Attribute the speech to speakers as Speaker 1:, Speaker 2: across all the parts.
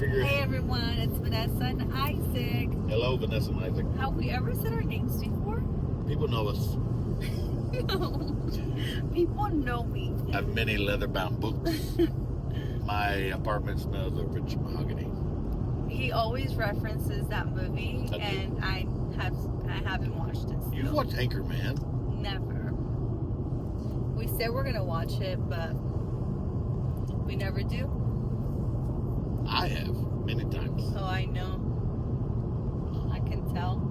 Speaker 1: figure.
Speaker 2: Hey everyone, it's Vanessa and Isaac.
Speaker 1: Hello, Vanessa and Isaac.
Speaker 2: Have we ever said our names before?
Speaker 1: People know us.
Speaker 2: No. People know me.
Speaker 1: I have many leather-bound books. My apartment smells of rich mahogany.
Speaker 2: He always references that movie,
Speaker 1: I do.
Speaker 2: and I haven't watched it. Still.
Speaker 1: You've watched Anchorman.
Speaker 2: Never. We said we're gonna watch it, but we never do.
Speaker 1: I have many times.
Speaker 2: Oh, I know. I can tell.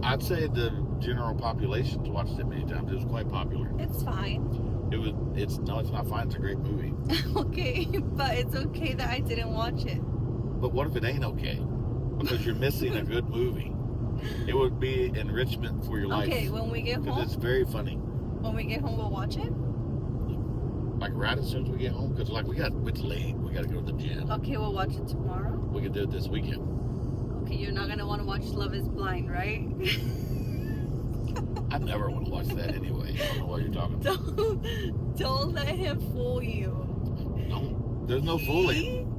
Speaker 1: I'd say the general population's watched it many times. It was quite popular.
Speaker 2: It's fine.
Speaker 1: It's not fine. It's a great movie.
Speaker 2: Okay, but it's okay that I didn't watch it.
Speaker 1: But what if it ain't okay? Because you're missing a good movie. It would be enrichment for your life.
Speaker 2: Okay, when we get
Speaker 1: Because
Speaker 2: home,
Speaker 1: it's very funny.
Speaker 2: we'll watch it.
Speaker 1: Like right as soon as we get home, because it's late. We got to go to the gym.
Speaker 2: Okay, we'll watch it tomorrow.
Speaker 1: We can do it this weekend.
Speaker 2: Okay, you're not gonna want to watch Love Is Blind, right?
Speaker 1: I never want to watch that anyway. I don't know what you're talking about.
Speaker 2: Don't let him fool you.
Speaker 1: No, there's no fooling.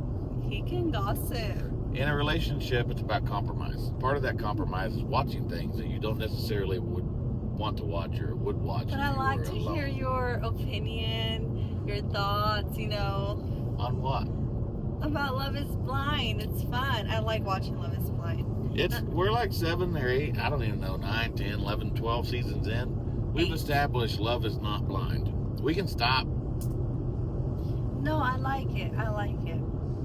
Speaker 2: He can gossip.
Speaker 1: In a relationship, it's about compromise. Part of that compromise is watching things that you don't necessarily would want to watch or would watch.
Speaker 2: But I like to hear your opinion, your thoughts,
Speaker 1: On what?
Speaker 2: about Love Is Blind. It's fun. I like watching Love Is Blind.
Speaker 1: We're like 7 or 8, I don't even know, 9, 10, 11, 12 seasons in. We've established love is not blind. We can stop.
Speaker 2: No, I like it.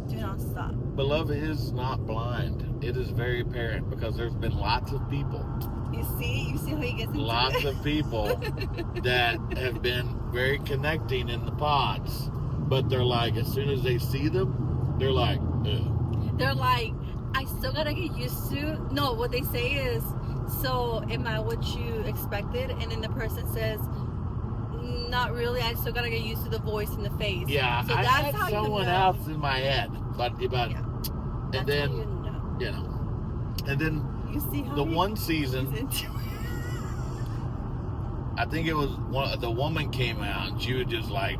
Speaker 2: Do not stop.
Speaker 1: But love is not blind. It is very apparent because there's been lots of people.
Speaker 2: You see how he gets into
Speaker 1: Lots
Speaker 2: it?
Speaker 1: of people that have been very connecting in the pods. But they're like, as soon as they see them, they're like, ugh.
Speaker 2: They're like, I still gotta get used to. No, what they say is, so am I what you expected? And then the person says, not really. I still gotta get used to the voice and the face.
Speaker 1: Yeah,
Speaker 2: so
Speaker 1: I
Speaker 2: that's
Speaker 1: had
Speaker 2: how
Speaker 1: someone
Speaker 2: you know.
Speaker 1: else in my head, but
Speaker 2: Yeah.
Speaker 1: and
Speaker 2: That's
Speaker 1: then
Speaker 2: how you know.
Speaker 1: And then
Speaker 2: You see how
Speaker 1: the
Speaker 2: he-
Speaker 1: one
Speaker 2: he's
Speaker 1: season,
Speaker 2: into it.
Speaker 1: I think it was the woman came out and she was just like,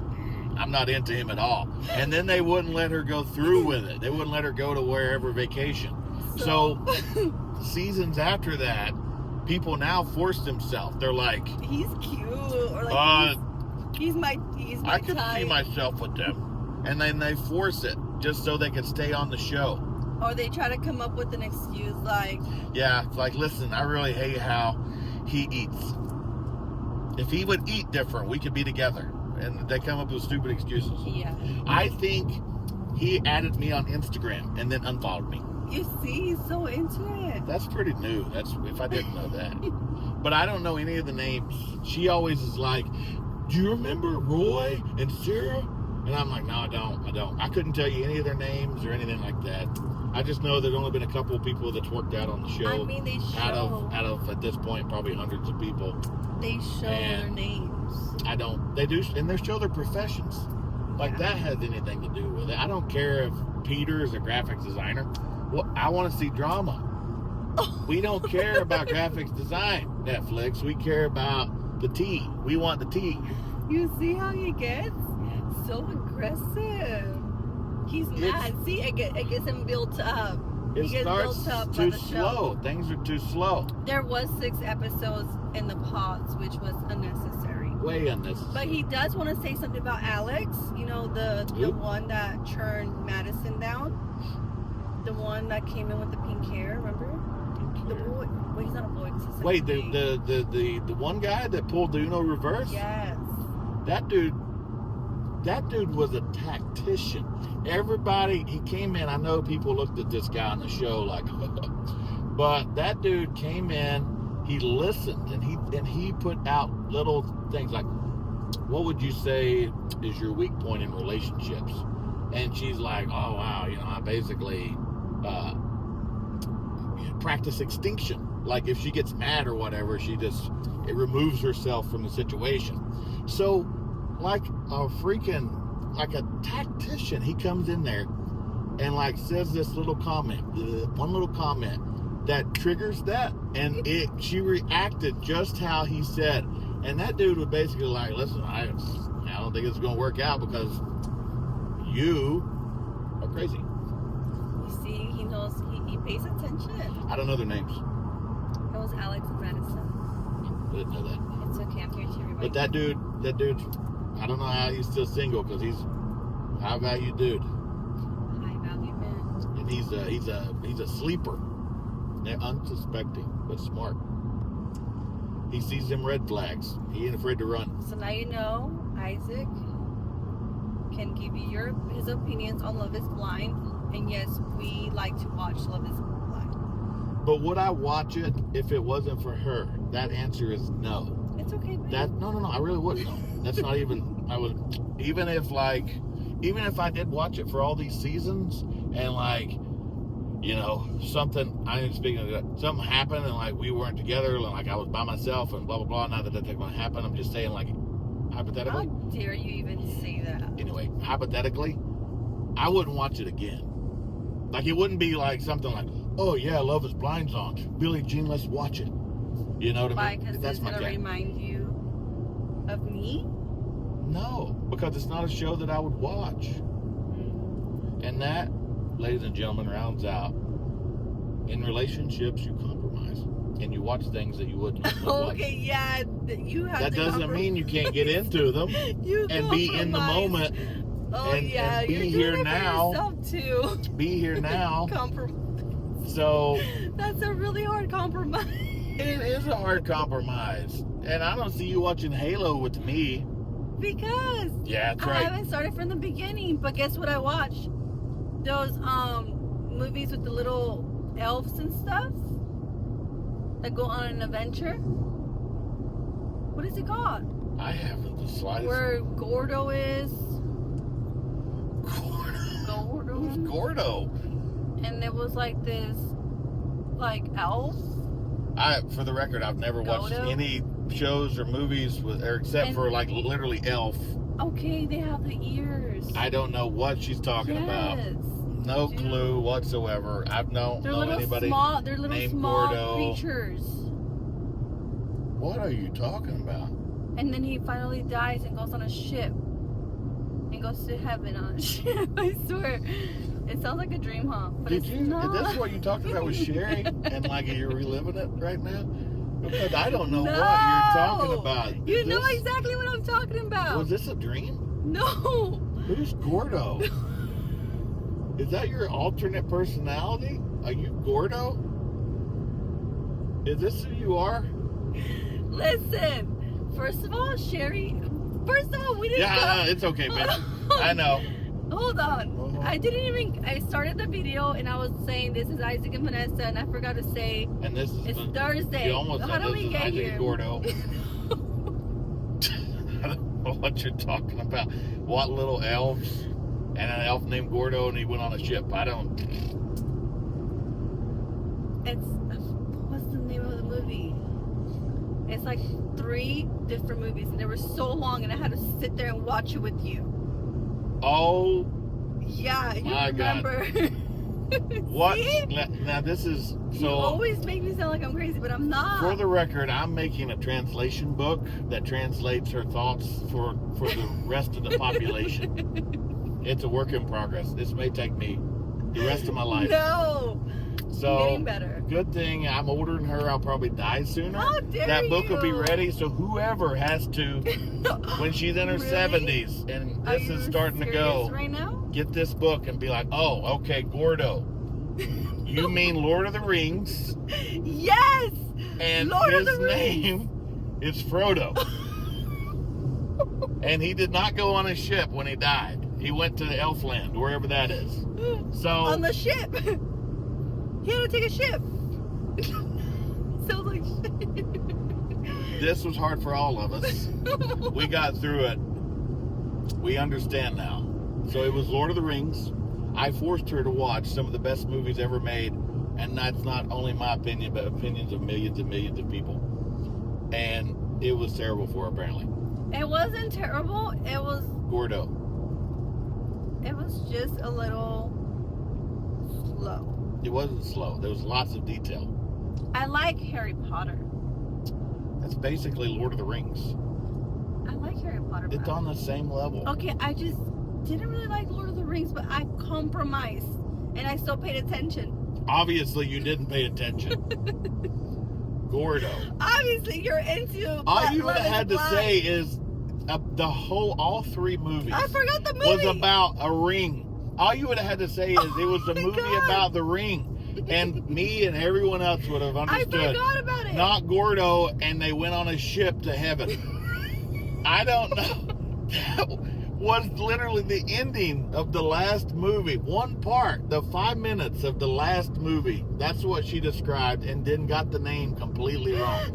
Speaker 1: I'm not into him at all. And then they wouldn't let her go through with it. They wouldn't let her go to wherever vacation. So seasons after that, people now force themselves. They're like,
Speaker 2: he's cute, or like he's my
Speaker 1: I could
Speaker 2: type.
Speaker 1: see myself with them. And then they force it just so they can stay on the show.
Speaker 2: Or they try to come up with an excuse like,
Speaker 1: Yeah, it's like, listen, I really hate how he eats. If he would eat different, we could be together. And they come up with stupid excuses.
Speaker 2: yeah.
Speaker 1: I think he added me on Instagram and then unfollowed me.
Speaker 2: You see, he's so into it.
Speaker 1: That's pretty new. That's if I didn't know that. But I don't know any of the names. She always is like, do you remember Roy and Sarah? And I'm like, no, I don't. I couldn't tell you any of their names or anything like that. I just know there's only been a couple of people that's worked out on the show.
Speaker 2: I mean, they show.
Speaker 1: Out of at this point probably hundreds of people.
Speaker 2: They show their names.
Speaker 1: I don't. They do, and they show their professions. Like that has anything to do with it. I don't care if Peter is a graphics designer. Well, I want to see drama. We don't care about graphics design, Netflix. We care about the tea. We want the tea.
Speaker 2: You see how he gets so aggressive. He's mad. See, it gets him built up.
Speaker 1: It
Speaker 2: He gets
Speaker 1: starts
Speaker 2: built up by
Speaker 1: too
Speaker 2: the show.
Speaker 1: slow. Things are too slow.
Speaker 2: There was 6 episodes in the pods, which was unnecessary.
Speaker 1: Way unnecessary.
Speaker 2: But he does want to say something about Alex. You know, the one that churned Madison down. The one that came in with the pink hair, remember? The boy. Wait, he's not a boy. 'Cause he's
Speaker 1: Wait,
Speaker 2: the
Speaker 1: the one guy that pulled the Uno reverse?
Speaker 2: Yes.
Speaker 1: That dude was a tactician. Everybody, he came in, I know people looked at this guy on the show like, but that dude came in, he listened, and he put out little things like, what would you say is your weak point in relationships? And she's like, oh wow, I basically practice extinction. Like if she gets mad or whatever, it removes herself from the situation. So like a tactician, he comes in there and like says this little comment, one little comment that triggers that, and she reacted just how he said. And that dude was basically like, listen, I don't think it's going to work out because you are crazy.
Speaker 2: knows. He pays attention.
Speaker 1: I don't know their names.
Speaker 2: It was Alex and Madison.
Speaker 1: I didn't know that.
Speaker 2: It's okay. I'm here to remind
Speaker 1: But that dude, I don't know how he's still single because he's a high value dude,
Speaker 2: high value man.
Speaker 1: and he's a sleeper. They're unsuspecting but smart. He sees them red flags. He ain't afraid to run.
Speaker 2: So now you know Isaac can give you his opinions on Love is Blind. And yes, we like to watch Love is Blind.
Speaker 1: But would I watch it if it wasn't for her? That answer is no.
Speaker 2: It's okay, babe.
Speaker 1: No, I really wouldn't. No. That's not even, I would, even if I did watch it for all these seasons and like, you know, something happened and like we weren't together and like I was by myself and blah, blah, blah. Not that that's going to happen. I'm just saying like, hypothetically.
Speaker 2: How dare you even say that?
Speaker 1: Anyway, hypothetically, I wouldn't watch it again. Like it wouldn't be like something like, oh yeah, Love is Blind's on. Billie Jean, let's watch it. You know what I mean?
Speaker 2: Why? Because
Speaker 1: That's
Speaker 2: it's going to remind you of me?
Speaker 1: No, because it's not a show that I would watch. And that, ladies and gentlemen, rounds out. In relationships, you compromise. And you watch things that you wouldn't watch.
Speaker 2: Okay, yeah. You have
Speaker 1: that
Speaker 2: to
Speaker 1: doesn't mean you can't get into them
Speaker 2: you
Speaker 1: and be in the moment.
Speaker 2: Oh,
Speaker 1: and
Speaker 2: you're
Speaker 1: be
Speaker 2: doing
Speaker 1: here
Speaker 2: it
Speaker 1: now.
Speaker 2: for yourself, too.
Speaker 1: Be here now.
Speaker 2: Compromise.
Speaker 1: So
Speaker 2: That's a really hard compromise.
Speaker 1: it is a hard compromise. And I don't see you watching Halo with me.
Speaker 2: Because
Speaker 1: Yeah, that's
Speaker 2: I
Speaker 1: right.
Speaker 2: haven't started from the beginning. But guess what I watched? Those movies with the little elves and stuff that go on an adventure. What is it called?
Speaker 1: I haven't the slightest.
Speaker 2: Where Gordo is.
Speaker 1: Gordo. Who's
Speaker 2: Gordo.
Speaker 1: Gordo?
Speaker 2: And it was like this, like elf.
Speaker 1: For the record, I've never watched
Speaker 2: Gordo?
Speaker 1: any shows or movies except for like literally Elf.
Speaker 2: Okay, they have the ears.
Speaker 1: I don't know what she's talking about. No
Speaker 2: Dude.
Speaker 1: clue whatsoever. I don't
Speaker 2: They're
Speaker 1: know
Speaker 2: little
Speaker 1: anybody.
Speaker 2: small. They're little
Speaker 1: named
Speaker 2: small
Speaker 1: Gordo.
Speaker 2: creatures.
Speaker 1: What are you talking about?
Speaker 2: And then he finally dies and goes on a ship. And goes to heaven on a ship. I swear. It sounds like a dream, huh? But
Speaker 1: Did
Speaker 2: it's
Speaker 1: you?
Speaker 2: not.
Speaker 1: That's what you talked about with Sherry, and like you're reliving it right now. Because I don't know
Speaker 2: No!
Speaker 1: what you're talking about.
Speaker 2: You
Speaker 1: Is
Speaker 2: know
Speaker 1: this-
Speaker 2: exactly what I'm talking about.
Speaker 1: Was this a dream?
Speaker 2: No.
Speaker 1: Who's Gordo? Is that your alternate personality? Are you Gordo? Is this who you are?
Speaker 2: Listen. First of all, Sherry. First of all, we didn't.
Speaker 1: Yeah, it's okay, man. I know.
Speaker 2: Hold on. I started the video and I was saying this is Isaac and Vanessa and I forgot to say
Speaker 1: And this is
Speaker 2: it's Thursday.
Speaker 1: You almost
Speaker 2: How
Speaker 1: said
Speaker 2: do
Speaker 1: this
Speaker 2: we
Speaker 1: is
Speaker 2: get
Speaker 1: Isaac
Speaker 2: here?
Speaker 1: and Gordo. I don't know what you're talking about. What little elves and an elf named Gordo and he went on a ship. I don't.
Speaker 2: What's the name of the movie? It's like 3 different movies and they were so long and I had to sit there and watch it with you.
Speaker 1: Oh,
Speaker 2: Yeah, you
Speaker 1: My God.
Speaker 2: remember.
Speaker 1: what?
Speaker 2: See?
Speaker 1: Now this is
Speaker 2: You
Speaker 1: so.
Speaker 2: always make me sound like I'm crazy, but I'm not.
Speaker 1: For the record, I'm making a translation book that translates her thoughts for the rest of the population. It's a work in progress. This may take me the rest of my life.
Speaker 2: No.
Speaker 1: So
Speaker 2: I'm getting better.
Speaker 1: good thing I'm older than her. I'll probably die sooner.
Speaker 2: How dare
Speaker 1: That book will be
Speaker 2: you.
Speaker 1: ready. So whoever has to, when she's in her
Speaker 2: Really?
Speaker 1: 70s, and
Speaker 2: Are
Speaker 1: this
Speaker 2: you
Speaker 1: is starting to
Speaker 2: serious
Speaker 1: go,
Speaker 2: right now?
Speaker 1: get this book and be like, oh, okay, Gordo. You mean Lord of the Rings,
Speaker 2: Yes.
Speaker 1: and
Speaker 2: Lord of
Speaker 1: his
Speaker 2: the Rings.
Speaker 1: name is Frodo. And he did not go on a ship when he died. He went to Elfland, wherever that is. So
Speaker 2: On the ship. He had to take a ship. Sounds like shit.
Speaker 1: this was hard for all of us. We got through it. We understand now. So it was Lord of the Rings. I forced her to watch some of the best movies ever made, and that's not only my opinion, but opinions of millions and millions of people. And it was terrible for her, apparently.
Speaker 2: It wasn't terrible. It was
Speaker 1: Gordo.
Speaker 2: just a little slow.
Speaker 1: It wasn't slow. There was lots of detail.
Speaker 2: I like Harry Potter.
Speaker 1: That's basically Lord of the Rings.
Speaker 2: I like Harry Potter.
Speaker 1: It's
Speaker 2: but-
Speaker 1: on the same level.
Speaker 2: Okay, I just didn't really like Lord of the Rings, but I compromised and I still paid attention.
Speaker 1: Obviously, you didn't pay attention. Gordo.
Speaker 2: Obviously, you're into.
Speaker 1: All you would
Speaker 2: Love
Speaker 1: have
Speaker 2: is
Speaker 1: had to
Speaker 2: Blind.
Speaker 1: say is all three movies.
Speaker 2: I forgot the
Speaker 1: Was
Speaker 2: movie.
Speaker 1: about a ring. All you would have had to say is it was a
Speaker 2: my
Speaker 1: movie
Speaker 2: God.
Speaker 1: about the ring. And me and everyone else would have
Speaker 2: I
Speaker 1: understood.
Speaker 2: forgot about it.
Speaker 1: Not Gordo, and they went on a ship to heaven. I don't know. That was literally the ending of the last movie. One part, the 5 minutes of the last movie. That's what she described, and then got the name completely wrong.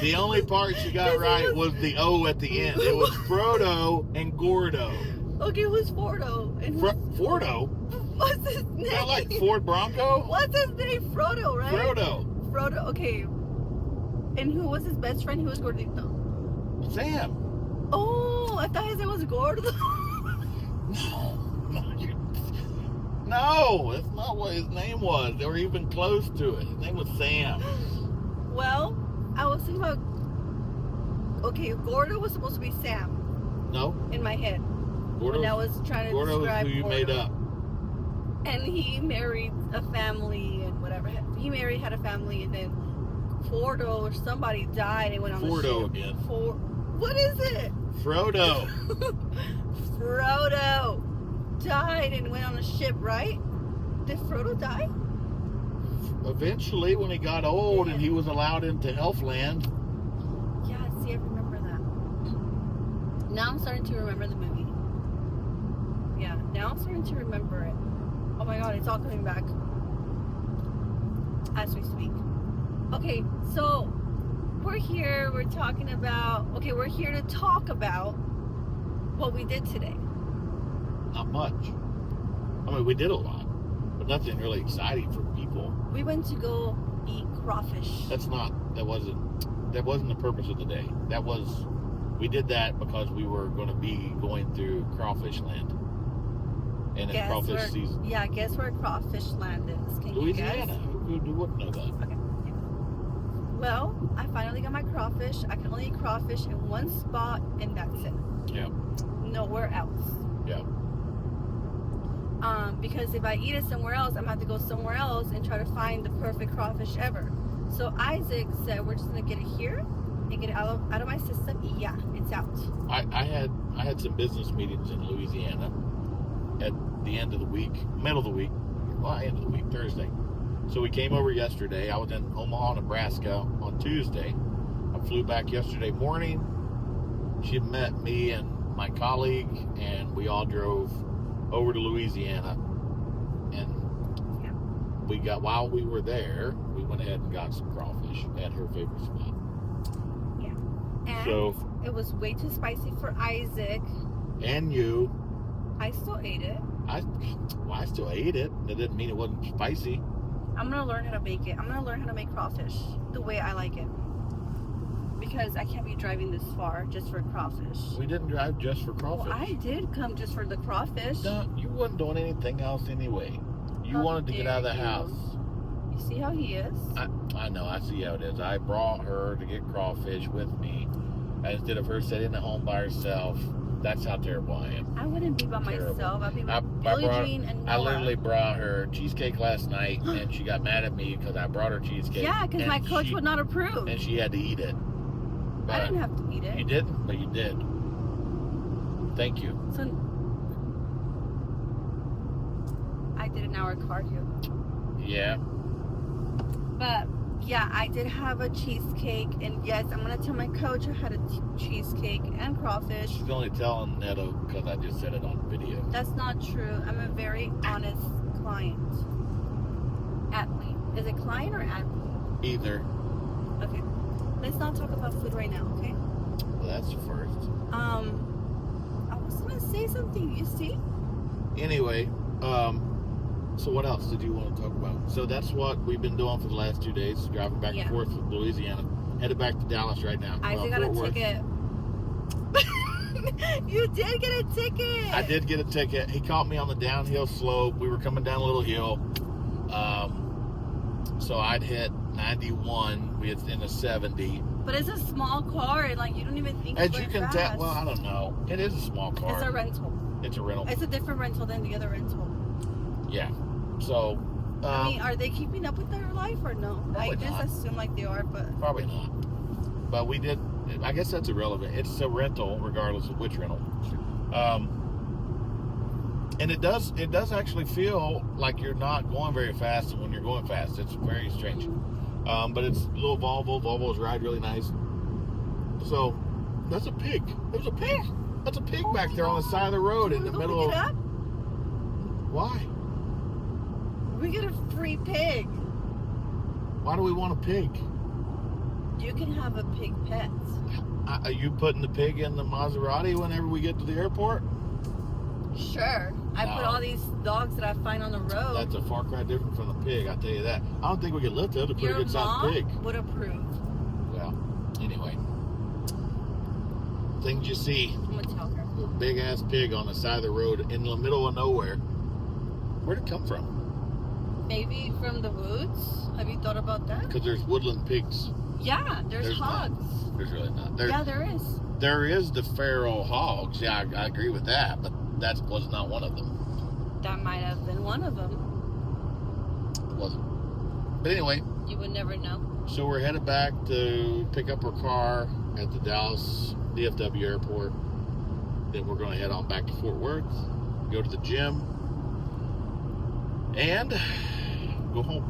Speaker 1: The only part she got right was the O at the end. It was Frodo and Gordo.
Speaker 2: Okay, who's Fordo? And who's,
Speaker 1: Fordo?
Speaker 2: what's his name?
Speaker 1: Not like Ford Bronco?
Speaker 2: What's his name? Frodo, right?
Speaker 1: Frodo.
Speaker 2: Frodo, okay. And who was his best friend? He was Gordito.
Speaker 1: Sam.
Speaker 2: Oh, I thought his name was Gordo.
Speaker 1: No, that's not what his name was. They were even close to it. His name was Sam.
Speaker 2: Well, I was thinking about. Okay, Gordo was supposed to be Sam
Speaker 1: No,
Speaker 2: in my head
Speaker 1: Gordo.
Speaker 2: when I was trying to
Speaker 1: Gordo is
Speaker 2: describe
Speaker 1: who you
Speaker 2: Gordo.
Speaker 1: made up.
Speaker 2: And he married a family and whatever. He had a family, and then Fordo or somebody died and went on the
Speaker 1: Fordo
Speaker 2: ship.
Speaker 1: again.
Speaker 2: What is it?
Speaker 1: Frodo.
Speaker 2: Frodo died and went on a ship, right? Did Frodo die?
Speaker 1: Eventually, when he got old and he was allowed into Elfland,
Speaker 2: Yeah, see, I remember that. Now I'm starting to remember the movie. Yeah, now I'm starting to remember it. Oh my god, it's all coming back as we speak. Okay, so we're here to talk about what we did today.
Speaker 1: not much. I mean, we did a lot, but nothing really exciting for people.
Speaker 2: We went to go eat crawfish.
Speaker 1: That wasn't the purpose of the day. We did that because we were going to be going through Crawfish Land. And it's crawfish season.
Speaker 2: Yeah, guess where Crawfish Land is? Can
Speaker 1: Louisiana.
Speaker 2: you guess?
Speaker 1: Who wouldn't know that?
Speaker 2: Okay. Yeah. Well, I finally got my crawfish. I can only eat crawfish in one spot, and that's it.
Speaker 1: Yeah.
Speaker 2: Nowhere else.
Speaker 1: Yeah.
Speaker 2: Because if I eat it somewhere else, I'm going to have to go somewhere else and try to find the perfect crawfish ever. So Isaac said, we're just going to get it here and get it out of my system. Yeah, it's out.
Speaker 1: I had some business meetings in Louisiana at the end of the week, middle of the week, end of the week, Thursday. So we came over yesterday. I was in Omaha, Nebraska on Tuesday. I flew back yesterday morning. She met me and my colleague, and we all drove over to Louisiana. And while we were there, we went ahead and got some crawfish at her favorite spot.
Speaker 2: Yeah. And
Speaker 1: So,
Speaker 2: it was way too spicy for Isaac.
Speaker 1: and you,
Speaker 2: I still ate it.
Speaker 1: I still ate it. That didn't mean it wasn't spicy.
Speaker 2: I'm going to learn how to make it. I'm going to learn how to make crawfish the way I like it. Because I can't be driving this far just for crawfish.
Speaker 1: We didn't drive just for crawfish.
Speaker 2: Well, I did come just for the crawfish.
Speaker 1: No, you wasn't doing anything else anyway. You
Speaker 2: How
Speaker 1: wanted to get out of the
Speaker 2: dare you.
Speaker 1: house.
Speaker 2: You see how he is?
Speaker 1: I know, I see how it is. I brought her to get crawfish with me. Instead of her sitting at home by herself. That's how terrible I am.
Speaker 2: I wouldn't be by
Speaker 1: Terrible.
Speaker 2: myself. I'd be
Speaker 1: I
Speaker 2: with Billie
Speaker 1: brought-
Speaker 2: Jean and
Speaker 1: I
Speaker 2: Noah.
Speaker 1: literally brought her cheesecake last night, and she got mad at me because I brought her cheesecake.
Speaker 2: Yeah, because
Speaker 1: and
Speaker 2: my coach would not approve.
Speaker 1: And she had to eat it.
Speaker 2: I
Speaker 1: But
Speaker 2: didn't have to eat it.
Speaker 1: You didn't, but you did. Thank you.
Speaker 2: So I did an hour cardio.
Speaker 1: Yeah.
Speaker 2: But yeah, I did have a cheesecake, and yes, I'm gonna tell my coach I had a cheesecake and crawfish.
Speaker 1: She's only telling Neto because I just said it on video.
Speaker 2: That's not true. I'm a very honest client. Athlete. Is it client or athlete?
Speaker 1: Either.
Speaker 2: Okay. Let's not talk about food right now, okay?
Speaker 1: Well, that's the first.
Speaker 2: I was gonna say something, you see?
Speaker 1: Anyway, so what else did you want to talk about? So that's what we've been doing for the last 2 days, driving back
Speaker 2: Yeah.
Speaker 1: and forth from Louisiana. Headed back to Dallas right now.
Speaker 2: Isaac got a
Speaker 1: Fort Worth.
Speaker 2: ticket. You did get a ticket!
Speaker 1: I did get a ticket. He caught me on the downhill slope. We were coming down a little hill. So I'd hit 91. We was in a 70.
Speaker 2: But it's a small car, and like you don't even think
Speaker 1: As
Speaker 2: it's
Speaker 1: you
Speaker 2: going
Speaker 1: can
Speaker 2: fast.
Speaker 1: tell, well, I don't know. It is a small car.
Speaker 2: It's a rental.
Speaker 1: It's a rental.
Speaker 2: It's a different rental than the other rental.
Speaker 1: Yeah. So,
Speaker 2: I mean, are they keeping up with their life or no? I just
Speaker 1: not.
Speaker 2: assume like they are, but
Speaker 1: Probably not. But we did. I guess that's irrelevant. It's a rental, regardless of which rental. And it does actually feel like you're not going very fast, and when you're going fast, it's very strange. But it's a little Volvo. Volvos ride really nice. So that's a pig. There's a pig. That's a pig back there on the side of the road in the middle of. Why?
Speaker 2: We get a free pig.
Speaker 1: Why do we want a pig?
Speaker 2: You can have a pig pet.
Speaker 1: Are you putting the pig in the Maserati whenever we get to the airport?
Speaker 2: Sure. I put all these dogs that I find on the road.
Speaker 1: That's a far cry different from the pig, I tell you that. I don't think we could lift it. It's a pretty good sized pig.
Speaker 2: Would approve.
Speaker 1: Well, anyway. Things you see.
Speaker 2: I'm gonna tell her.
Speaker 1: A big ass pig on the side of the road in the middle of nowhere. Where'd it come from?
Speaker 2: Maybe from the woods? Have you thought about that?
Speaker 1: Because there's woodland pigs.
Speaker 2: Yeah, there's hogs.
Speaker 1: Not. There's really not.
Speaker 2: There is.
Speaker 1: There is the feral hogs. Yeah, I agree with that. But that was not one of them.
Speaker 2: That might have been one of them.
Speaker 1: It wasn't. But anyway.
Speaker 2: You would never know.
Speaker 1: So we're headed back to pick up our car at the Dallas DFW airport. Then we're going to head on back to Fort Worth, go to the gym, and go home.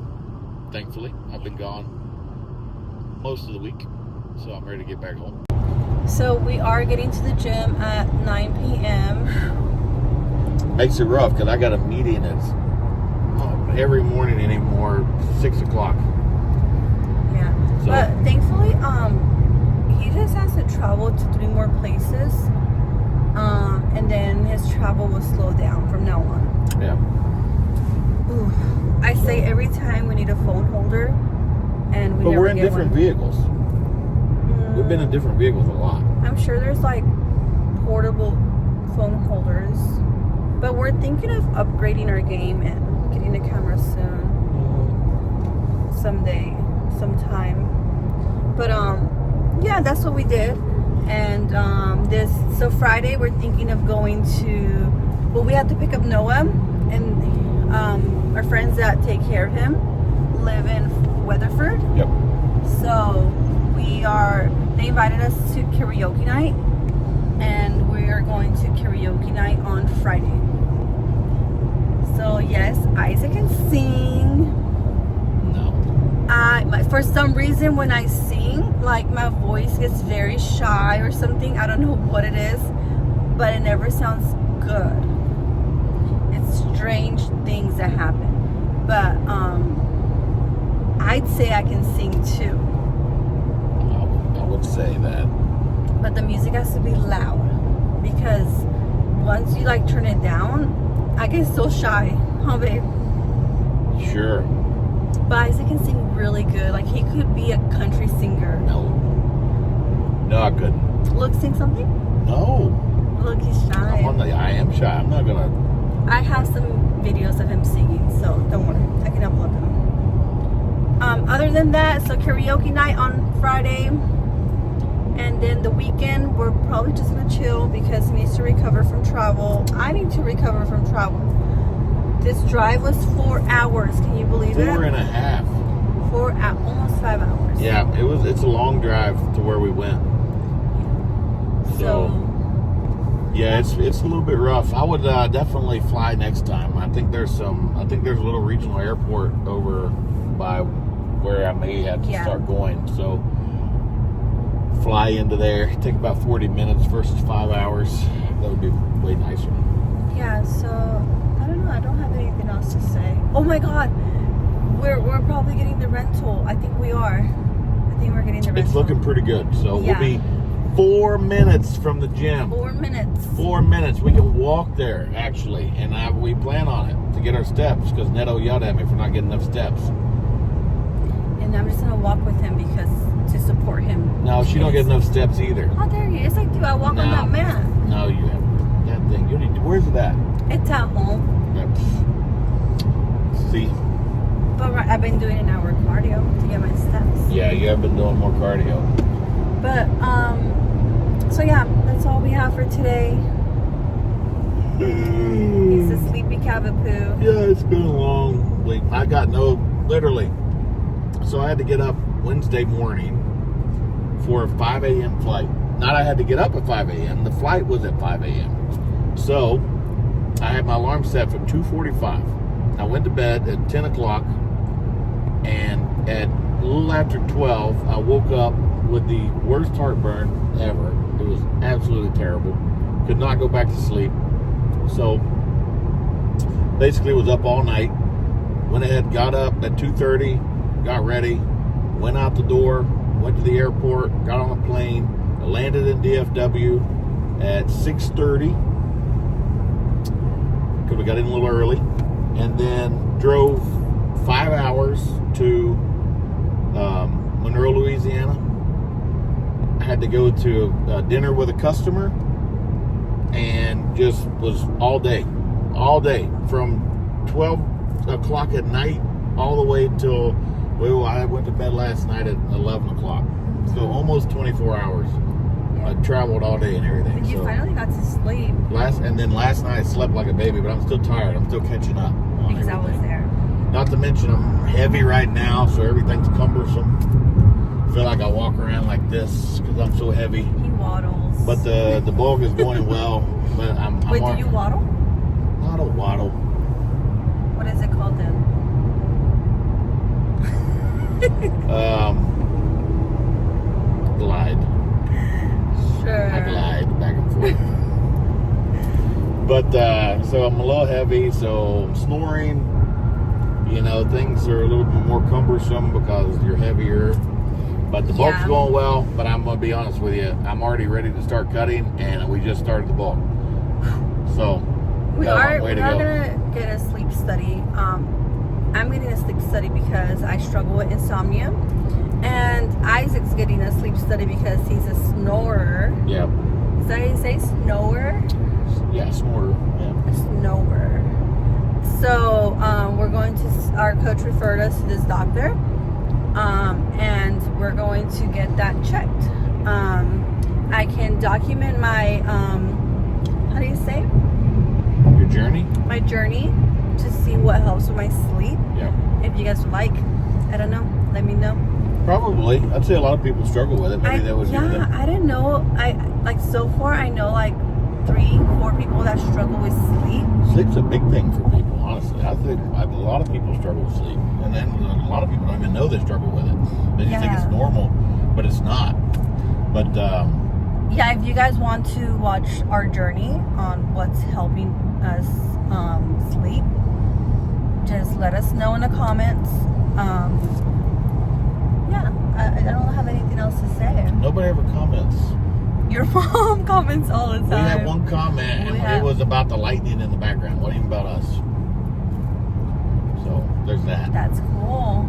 Speaker 1: Thankfully, I've been gone most of the week, so I'm ready to get back home.
Speaker 2: So we are getting to the gym at 9 p.m.
Speaker 1: Makes it rough because I got a meeting at every morning anymore, 6 o'clock.
Speaker 2: Yeah, so. But thankfully, he just has to travel to 3 more places, and then his travel will slow down from now on.
Speaker 1: Yeah.
Speaker 2: Ooh, I say every time we need a phone holder, and we.
Speaker 1: But
Speaker 2: never
Speaker 1: we're in
Speaker 2: get
Speaker 1: different vehicles. We've been in different vehicles a lot. I'm
Speaker 2: sure there's like portable phone holders, but we're thinking of upgrading our game and getting a camera soon, sometime. But yeah, that's what we did. And so Friday we're thinking of going to. Well, we have to pick up Noah, and our friends that take care of him live in Weatherford.
Speaker 1: Yep.
Speaker 2: So they invited us to karaoke night, and we are going to karaoke night on Friday. So yes, Isaac can sing.
Speaker 1: No.
Speaker 2: For some reason, when I sing, like my voice gets very shy or something. I don't know what it is, but it never sounds good. It's strange things that happen. But I'd say I can sing too.
Speaker 1: I would say that.
Speaker 2: But the music has to be loud, because once you like turn it down, I get so shy, huh, babe?
Speaker 1: Sure.
Speaker 2: But Isaac can sing really good. Like, he could be a country singer.
Speaker 1: No, I couldn't.
Speaker 2: Look, sing something?
Speaker 1: No.
Speaker 2: Look, he's shy.
Speaker 1: I am shy. I'm not gonna.
Speaker 2: I have some videos of him singing, so don't worry. I can upload them. Other than that, so karaoke night on Friday. And then the weekend, we're probably just gonna chill because he needs to recover from travel. I need to recover from travel. This drive was 4 hours. Can you believe it?
Speaker 1: 4.5.
Speaker 2: Almost 5 hours.
Speaker 1: Yeah, it's a long drive to where we went. So yeah, it's a little bit rough. I would definitely fly next time. I think there's a little regional airport over by where I may have to start going. So fly into there. Take about 40 minutes versus 5 hours. That would be way nicer.
Speaker 2: Yeah, so I don't know. I don't have anything else to say. Oh my God. We're probably getting the rental. I think we are. I think we're getting the rental.
Speaker 1: It's looking pretty good. So we'll be 4 minutes from the gym.
Speaker 2: 4 minutes.
Speaker 1: 4 minutes. We can walk there, actually. And we plan on it to get our steps, because Neto yelled at me for not getting enough steps.
Speaker 2: And I'm just going to walk with him to support him.
Speaker 1: No, she don't get enough steps either.
Speaker 2: How dare you? Yes, I do. I walk on that mat.
Speaker 1: No, you haven't. That thing. You need to, where's it at?
Speaker 2: It's at home.
Speaker 1: Yep. See?
Speaker 2: But I've been doing an hour cardio to get my steps.
Speaker 1: Yeah, you have been doing more cardio.
Speaker 2: But, so yeah, that's all we have for today. He's a sleepy cavapoo.
Speaker 1: Yeah, it's been a long week. I I got literally. So I had to get up Wednesday morning for a 5 a.m. flight. Not I had to get up at 5 a.m. The flight was at 5 a.m. So I had my alarm set for 2:45. I went to bed at 10 o'clock, and at a little after 12, I woke up with the worst heartburn ever. It was absolutely terrible. Could not go back to sleep. So basically was up all night. Went ahead, got up at 2:30, got ready, went out the door, went to the airport, got on a plane, landed in DFW at 6:30 because we got in a little early, and then drove 5 hours to Monroe, Louisiana. I had to go to dinner with a customer, and just was all day from 12 o'clock at night all the way till I went to bed last night at 11 o'clock. So almost 24 hours. I traveled all day and everything.
Speaker 2: But you finally got to sleep.
Speaker 1: Last night I slept like a baby, but I'm still tired. I'm still catching up.
Speaker 2: Because I was there.
Speaker 1: Not to mention I'm heavy right now, so everything's cumbersome. I feel like I walk around like this because I'm so heavy.
Speaker 2: He waddles.
Speaker 1: But the bulk is going well. But I'm
Speaker 2: Wait, do you waddle?
Speaker 1: Not a waddle.
Speaker 2: What is it called then?
Speaker 1: Glide.
Speaker 2: Sure.
Speaker 1: I glide back and forth. But so I'm a little heavy, so I'm snoring. You know, things are a little bit more cumbersome because you're heavier. But the bulk's going well. But I'm gonna be honest with you, I'm already ready to start cutting, and we just started the bulk. So
Speaker 2: we are gonna get a sleep study. I'm getting a sleep study because I struggle with insomnia, and Isaac's getting a sleep study because he's a snorer.
Speaker 1: Yeah.
Speaker 2: Is that how you say snorer?
Speaker 1: Yeah, snorer. Yeah.
Speaker 2: Snorer. So we're going to. Our coach referred us to this doctor, and we're going to get that checked. I can document my how do you say?
Speaker 1: Your journey?
Speaker 2: My journey to see what helps with my sleep.
Speaker 1: Yeah.
Speaker 2: If you guys would like, I don't know. Let me know.
Speaker 1: Probably. I'd say a lot of people struggle with it. Maybe that was
Speaker 2: I didn't know. So far I know like 3-4 people that struggle with sleep.
Speaker 1: Sleep's a big thing for people, honestly. I think a lot of people struggle with sleep, and then a lot of people don't even know they struggle with it. They just think it's normal, but it's not. But
Speaker 2: yeah, if you guys want to watch our journey on what's helping us sleep, just let us know in the comments. I don't have anything else to say.
Speaker 1: Nobody ever comments.
Speaker 2: Your mom comments all the time.
Speaker 1: We had one comment, and it was about the lightning in the background. What even about us? So there's that.
Speaker 2: That's cool.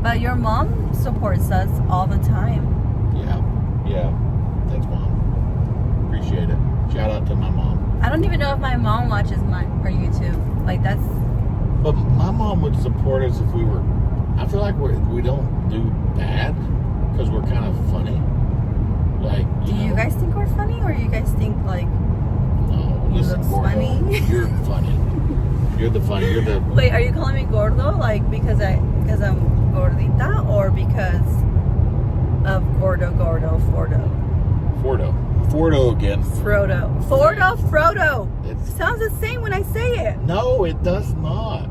Speaker 2: But your mom supports us all the time.
Speaker 1: Yeah. Thanks, Mom. Appreciate it. Shout out to my mom.
Speaker 2: I don't even know if my mom watches our YouTube. Like that's.
Speaker 1: But my mom would support us if we were. I feel like we don't do bad because we're kind of funny. Like,
Speaker 2: do you guys think we're funny, or you guys think like?
Speaker 1: No, listen, Gordo,
Speaker 2: funny?
Speaker 1: You're funny. You're the funny. You're the.
Speaker 2: Wait, are you calling me Gordo like because I'm gordita, or because of
Speaker 1: Fordo again.
Speaker 2: Frodo. It sounds the same when I say it.
Speaker 1: No, it does not.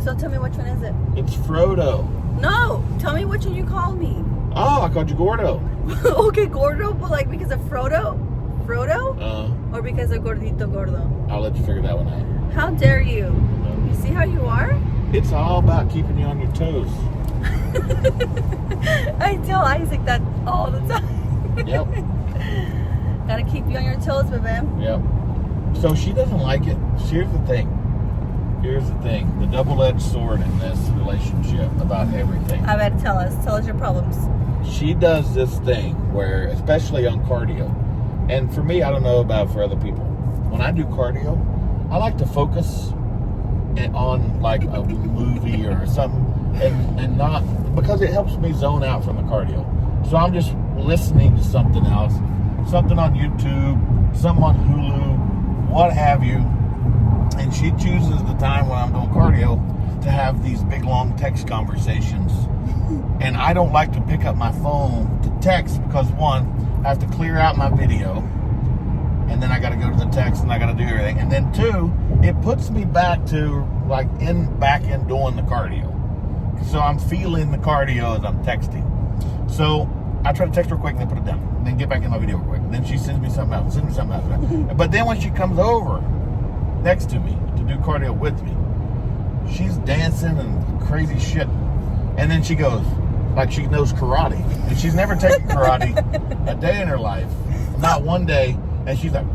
Speaker 2: So tell me which one is it?
Speaker 1: It's Frodo.
Speaker 2: No, tell me which one you called me.
Speaker 1: Oh, I called you Gordo.
Speaker 2: Okay, Gordo, but like because of Frodo? Or because of Gordo?
Speaker 1: I'll let you figure that one out.
Speaker 2: How dare you? You see how you are?
Speaker 1: It's all about keeping you on your toes.
Speaker 2: I tell Isaac that all the time.
Speaker 1: Yep.
Speaker 2: Gotta keep you on your toes, baby.
Speaker 1: Yep. So she doesn't like it. Here's the thing. The double-edged sword in this relationship about everything.
Speaker 2: I bet. Tell us your problems.
Speaker 1: She does this thing where, especially on cardio, and for me, I don't know about for other people. When I do cardio, I like to focus on like a movie or something, and not because it helps me zone out from the cardio. So I'm just listening to something else, something on YouTube, something on Hulu, what have you. And she chooses the time when I'm doing cardio to have these big long text conversations, and I don't like to pick up my phone to text because one, I have to clear out my video, and then I got to go to the text and I got to do everything, and then two, it puts me back to like back in doing the cardio. So I'm feeling the cardio as I'm texting. So I try to text her quick and then put it down, and then get back in my video real quick. And then she sends me something else. But then when she comes over next to me to do cardio with me, she's dancing and crazy shit. And then she goes, like she knows karate. And she's never taken karate a day in her life. Not one day. And she's like,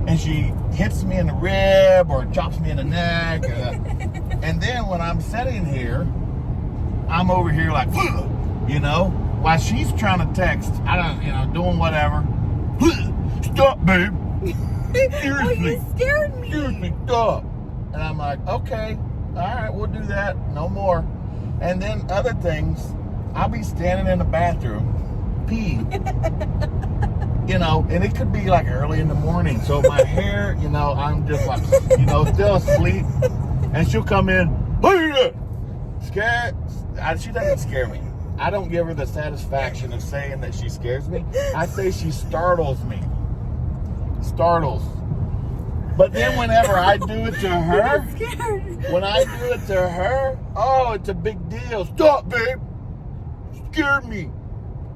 Speaker 1: and she hits me in the rib or chops me in the neck. And then when I'm sitting here, I'm over here like, you know, while she's trying to text, I don't, you know, doing whatever. Stop, babe. Seriously.
Speaker 2: You scared me.
Speaker 1: Seriously, stop. And I'm like, okay, all right, we'll do that. No more. And then other things, I'll be standing in the bathroom, peeing. You know, and it could be like early in the morning. So my hair, you know, I'm just like, you know, still asleep. And she'll come in, scared. She doesn't scare me. I don't give her the satisfaction of saying that she scares me. I say she startles me. Startles. But then whenever I do it to her, when I do it to her, oh, it's a big deal. Stop, babe. You scared me.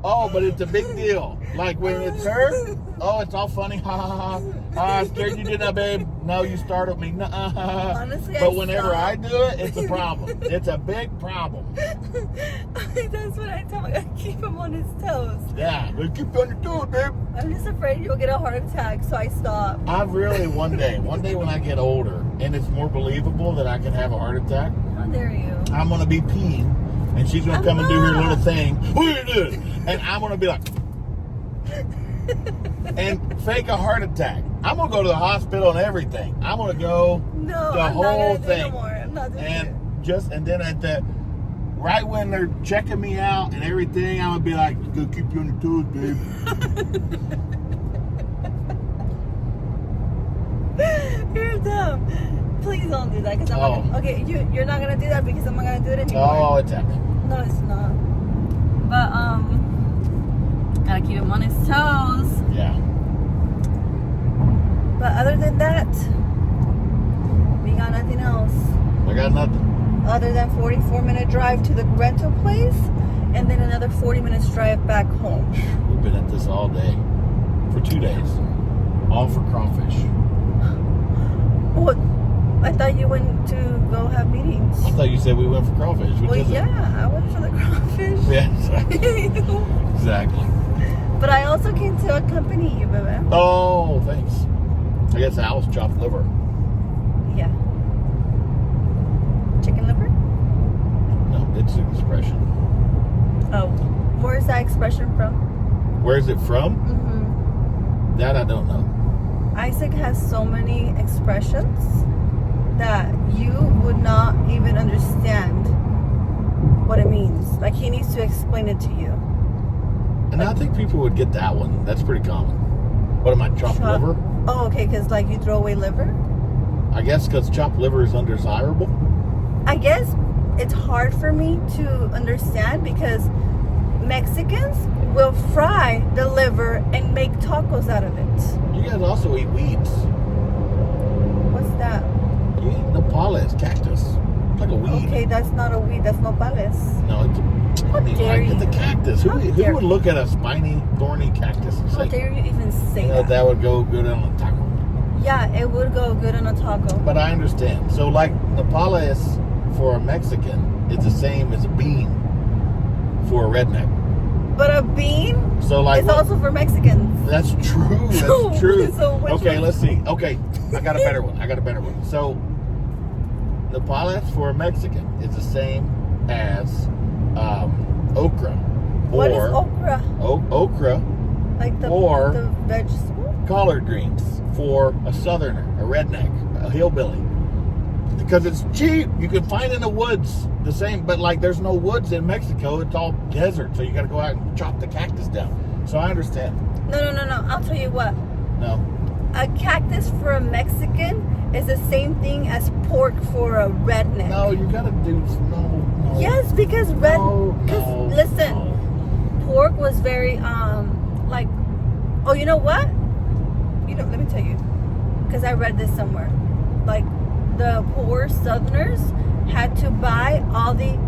Speaker 1: Oh, but it's a big deal. Like when it's her, oh, it's all funny. Ha ha ha. I scared you, didn't I, babe? No, you startled me. Nuh-uh.
Speaker 2: Honestly,
Speaker 1: but whenever I do it, it's a problem. It's a big problem.
Speaker 2: That's what I tell him. I gotta keep him on his toes.
Speaker 1: Yeah, but keep on your toes, babe.
Speaker 2: I'm just afraid you'll get a heart attack, so I stop.
Speaker 1: I've really, one day when I get older, and it's more believable that I can have a heart attack,
Speaker 2: How dare you?
Speaker 1: I'm going to be peeing, and she's going to come and do her little thing. What are you doing? And I'm going to be like, and fake a heart attack. I'm going to go to the hospital and everything. I'm going to go the whole thing.
Speaker 2: No more. I'm not doing it.
Speaker 1: And then at that, right when they're checking me out and everything, I'm going to be like, go keep you on your toes, babe.
Speaker 2: You're dumb. Please don't do that, because I'm not gonna, okay, you're not gonna do that because I'm not gonna do it anymore.
Speaker 1: Oh, it's happening.
Speaker 2: No, it's not. But gotta keep him on his toes.
Speaker 1: Yeah.
Speaker 2: But other than that, we got nothing else.
Speaker 1: I got nothing.
Speaker 2: Other than 44-minute drive to the rental place, and then another 40 minutes drive back home.
Speaker 1: We've been at this all day for 2 days, all for crawfish.
Speaker 2: What? I thought you went to go have meetings.
Speaker 1: I thought you said we went for crawfish. Which is
Speaker 2: yeah, I went for the crawfish.
Speaker 1: Yeah, exactly. Exactly.
Speaker 2: But I also came to accompany you, baby.
Speaker 1: Oh, thanks. I guess Al's chopped liver.
Speaker 2: Yeah. Chicken liver?
Speaker 1: No, it's an expression.
Speaker 2: Oh. Where's that expression from?
Speaker 1: Where's it from?
Speaker 2: Mm-hmm.
Speaker 1: That I don't know.
Speaker 2: Isaac has so many expressions that you would not even understand what it means. Like, he needs to explain it to you.
Speaker 1: And I think people would get that one. That's pretty common. What am I, chopped liver?
Speaker 2: Oh, okay, because like you throw away liver?
Speaker 1: I guess because chopped liver is undesirable.
Speaker 2: I guess it's hard for me to understand because Mexicans will fry the liver and make tacos out of it.
Speaker 1: You guys also eat weeds.
Speaker 2: What's that?
Speaker 1: You eat nopales, cactus. It's like a weed.
Speaker 2: Okay, that's not a weed. That's nopales.
Speaker 1: No, it's a cactus. Who would look at a spiny, thorny cactus and
Speaker 2: How
Speaker 1: say,
Speaker 2: dare you even say that?
Speaker 1: that would go good on a taco?
Speaker 2: Yeah, it would go good on a taco.
Speaker 1: But I understand. So, like, nopales for a Mexican is the same as a bean for a redneck.
Speaker 2: But a bean
Speaker 1: So, like,
Speaker 2: is also for Mexicans.
Speaker 1: That's true. That's true.
Speaker 2: So
Speaker 1: Okay, let's see. Okay, I got a better one. So, nopales for a Mexican is the same as okra.
Speaker 2: What is okra?
Speaker 1: Okra
Speaker 2: Like the vegetable?
Speaker 1: collard greens for a southerner, a redneck, a hillbilly. Because it's cheap. You can find in the woods the same, but like there's no woods in Mexico. It's all desert, so you got to go out and chop the cactus down. So I understand.
Speaker 2: No. I'll tell you what.
Speaker 1: No.
Speaker 2: A cactus for a Mexican is the same thing as pork for a redneck.
Speaker 1: No, you gotta do no.
Speaker 2: Yes, because listen, pork was very like. Oh, you know what? Let me tell you, because I read this somewhere. Like, the poor Southerners had to buy all the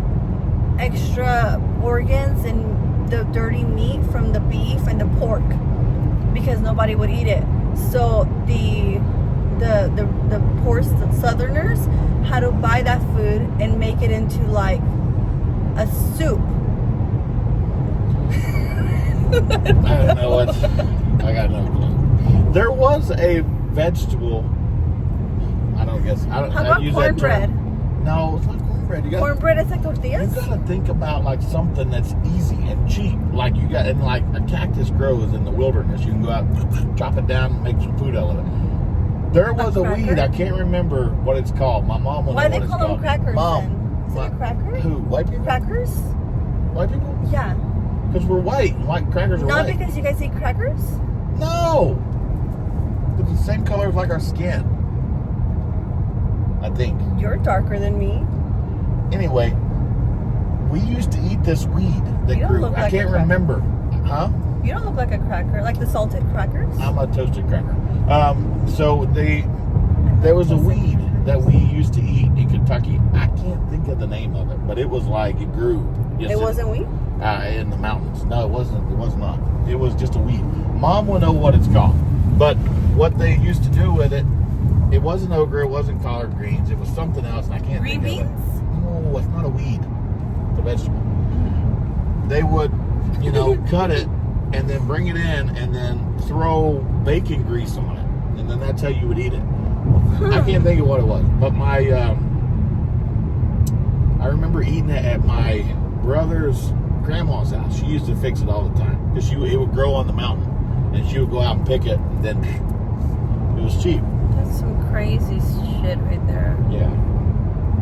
Speaker 2: extra organs and the dirty meat from the beef and the pork because nobody would eat it. So the poor Southerners had to buy that food and make it into like a soup.
Speaker 1: I don't know what. I got no clue. There was a vegetable. I don't guess. I don't.
Speaker 2: How about cornbread?
Speaker 1: No, it's not cornbread. You got
Speaker 2: cornbread is like tortillas.
Speaker 1: You gotta think about like something that's easy and cheap. Like you got, and like a cactus grows in the wilderness. You can go out, chop it down, and make some food out of it. There was a weed. I can't remember what it's called. My mom will know what it's called.
Speaker 2: Why they call them crackers?
Speaker 1: Mom,
Speaker 2: then? Is it a cracker?
Speaker 1: Who? White people?
Speaker 2: Crackers?
Speaker 1: White people?
Speaker 2: Yeah.
Speaker 1: Because we're white. White crackers are
Speaker 2: Not
Speaker 1: white.
Speaker 2: because you guys eat crackers?
Speaker 1: No. It's the same color as like our skin. I think.
Speaker 2: You're darker than me.
Speaker 1: Anyway, we used to eat this weed that grew.
Speaker 2: Like
Speaker 1: I can't remember. Huh?
Speaker 2: You don't look like a cracker, like the salted crackers.
Speaker 1: I'm a toasted cracker. So there was a weed that we used to eat in Kentucky. I can't think of the name of it, but it was like it grew. Yes,
Speaker 2: it wasn't weed?
Speaker 1: In the mountains. No, it wasn't. It was not. It was just a weed. Mom will know what it's called. But what they used to do with it, it wasn't okra, it wasn't collard greens, it was something else, and I can't
Speaker 2: Green
Speaker 1: think of it.
Speaker 2: beans?
Speaker 1: No, it's not a weed. It's a vegetable. They would, cut it and then bring it in and then throw bacon grease on it. And then that's how you would eat it. I can't think of what it was. But I remember eating it at my brother's grandma's house. She used to fix it all the time because it would grow on the mountain, and she would go out and pick it, and then it was cheap.
Speaker 2: That's some crazy shit right there.
Speaker 1: Yeah,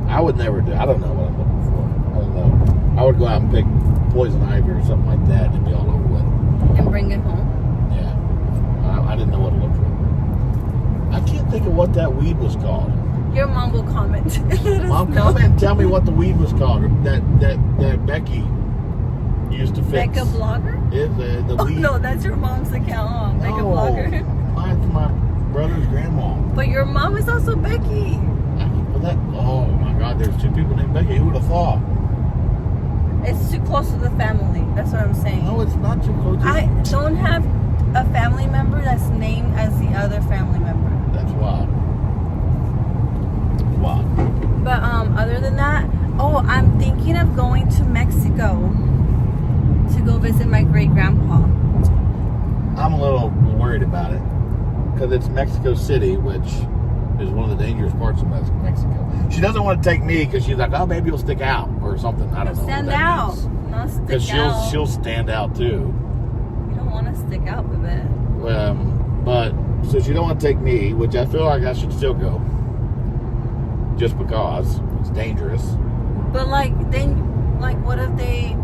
Speaker 1: I would never do. I don't know what I'm looking for. I don't know. I would go out and pick poison ivy or something like that, and it'd be all over with.
Speaker 2: And bring it home.
Speaker 1: Yeah, I didn't know what to look for. I can't think of what that weed was called.
Speaker 2: Your mom will comment.
Speaker 1: Mom, comment and tell me what the weed was called that Becky used to fix.
Speaker 2: Becca Blogger?
Speaker 1: The weed.
Speaker 2: No, that's your mom's account. Becca Blogger.
Speaker 1: Mine's my brother's grandma.
Speaker 2: But your mom is also Becky.
Speaker 1: Oh my God, there's two people named Becky. Who would have thought?
Speaker 2: It's too close to the family. That's what I'm saying.
Speaker 1: No, it's not too close.
Speaker 2: I don't have a family member that's named as the other family member.
Speaker 1: That's wild. Wow.
Speaker 2: But other than that, I'm thinking of going to Mexico to go visit my great grandpa.
Speaker 1: I'm a little worried about it because it's Mexico City, which is one of the dangerous parts of Mexico. She doesn't want to take me because she's like, oh, maybe you'll stick out or something. I don't know.
Speaker 2: Stand out. Not stick out.
Speaker 1: Because she'll stand out too.
Speaker 2: You don't want to stick out with it.
Speaker 1: But so she don't want to take me, which I feel like I should still go. Just because it's dangerous.
Speaker 2: But what if they,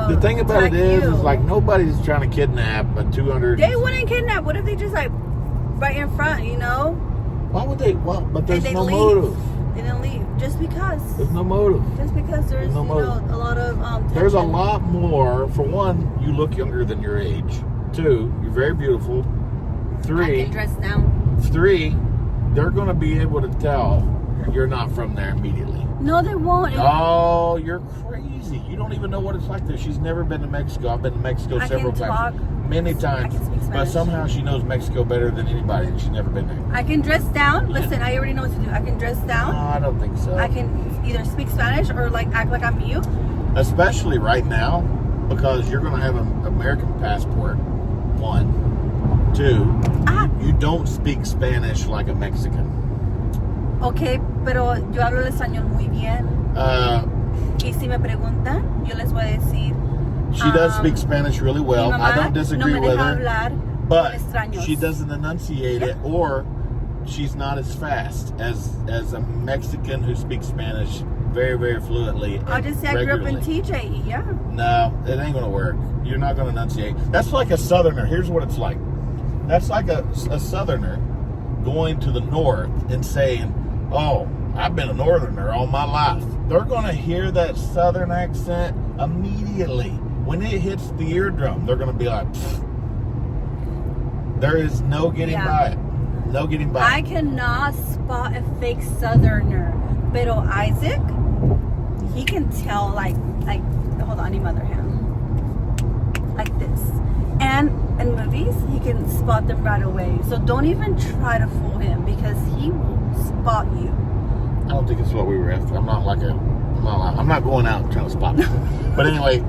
Speaker 1: the thing about it is like nobody's trying to kidnap a 200.
Speaker 2: They wouldn't kidnap. What if they just like right in front?
Speaker 1: Why would they? Well, but there's no motive.
Speaker 2: They didn't leave just because.
Speaker 1: There's no motive.
Speaker 2: Just because there's a lot of.
Speaker 1: There's a lot more. For one, you look younger than your age. 2, you're very beautiful. 3,
Speaker 2: I can dress down.
Speaker 1: 3, they're going to be able to tell you're not from there immediately.
Speaker 2: No, they won't.
Speaker 1: Oh, you're crazy. You don't even know what it's like there. She's never been to Mexico. I've been to Mexico several times. Many times.
Speaker 2: I can speak Spanish.
Speaker 1: But somehow she knows Mexico better than anybody, and she's never been there.
Speaker 2: I can dress down. Listen, I already know what to do. I can dress down.
Speaker 1: No, I don't think so.
Speaker 2: I can either speak Spanish or act like I'm you.
Speaker 1: Especially right now, because you're going to have an American passport. 1, 2. You don't speak Spanish like a Mexican.
Speaker 2: Okay, pero yo hablo el español muy bien. Y si me preguntan, yo les voy a decir.
Speaker 1: She does speak Spanish really well. I don't disagree with her. But she doesn't enunciate it, or she's not as fast as a Mexican who speaks Spanish very, very fluently.
Speaker 2: I'll just say regularly. I grew up in TJ, yeah.
Speaker 1: No, it ain't going to work. You're not going to enunciate. That's like a Southerner. Here's what it's like. That's like a southerner going to the north and saying, oh, I've been a northerner all my life. They're going to hear that southern accent immediately. When it hits the eardrum, they're going to be like, pfft. There is no getting by it. No getting by
Speaker 2: I cannot spot a fake southerner. Pero Isaac, he can tell like hold on, I need my other hand. Like this. And in movies, he can spot them right away. So don't even try to fool him because he will spot you.
Speaker 1: I don't think it's what we were after. I'm not going out trying to spot people. But anyway,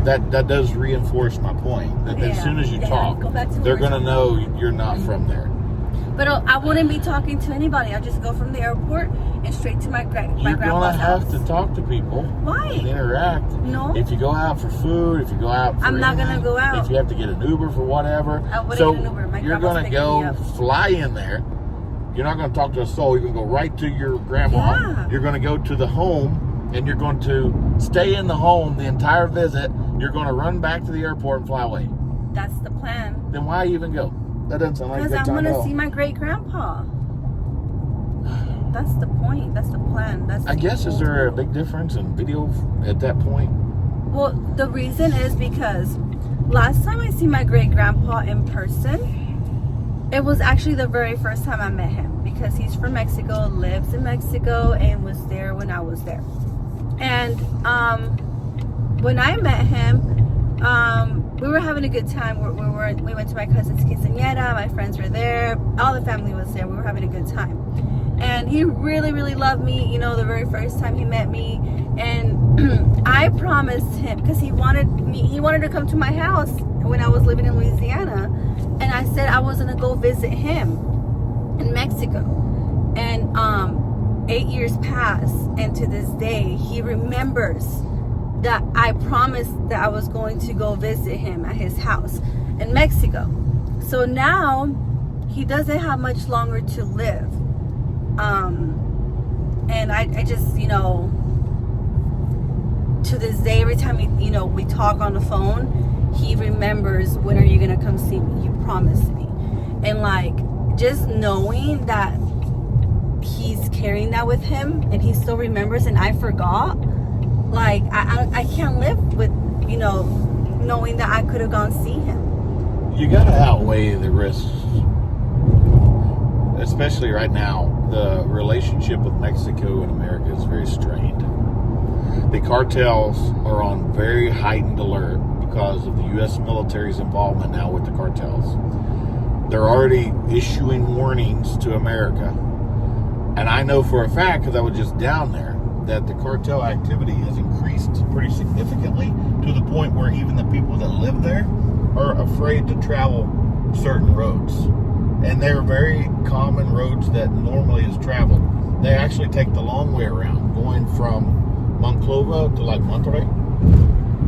Speaker 1: that does reinforce my point that as soon as you talk, they're going to know you're not from there.
Speaker 2: But I wouldn't be talking to anybody. I'll just go from the airport and straight to my grandpa's house.
Speaker 1: You're going to have to talk to people.
Speaker 2: Why?
Speaker 1: And interact.
Speaker 2: No.
Speaker 1: If you go out for food, if you go out for
Speaker 2: I'm not going to go out.
Speaker 1: If you have to get an Uber for whatever.
Speaker 2: I wouldn't get an Uber.
Speaker 1: You're going to go fly in there. You're not going to talk to a soul. You're going to go right to your grandma.
Speaker 2: Yeah.
Speaker 1: You're going to go to the home, and you're going to stay in the home the entire visit. You're going to run back to the airport and fly away.
Speaker 2: That's the plan.
Speaker 1: Then why even go? That doesn't sound like a good time.
Speaker 2: Because I'm going to see my great-grandpa. That's the point. That's the plan.
Speaker 1: I guess, is there a big difference in video at that point?
Speaker 2: Well, the reason is because last time I see my great-grandpa in person, it was actually the very first time I met him because he's from Mexico, lives in Mexico, and was there when I was there. And when I met him, we were having a good time. We went to my cousin's quinceañera. My friends were there. All the family was there. We were having a good time. And he really, really loved me, you know, the very first time he met me. And I promised him, because he wanted to come to my house when I was living in Louisiana. And I said I was going to go visit him in Mexico. And 8 years passed. And to this day, he remembers that I promised that I was going to go visit him at his house in Mexico. So now he doesn't have much longer to live. And I just, you know, to this day, every time we talk on the phone, he remembers, when are you gonna come see me? You promised me. And like, just knowing that he's carrying that with him and he still remembers and I forgot, like I can't live with, you know, knowing that I could have gone see him.
Speaker 1: You gotta outweigh the risks. Especially right now, the relationship with Mexico and America is very strained. The cartels are on very heightened alert because of the U.S. military's involvement now with the cartels. They're already issuing warnings to America. And I know for a fact, because I was just down there, that the cartel activity has increased pretty significantly to the point where even the people that live there are afraid to travel certain roads. And they're very common roads that normally is traveled. They actually take the long way around, going from Monclova to like Monterrey.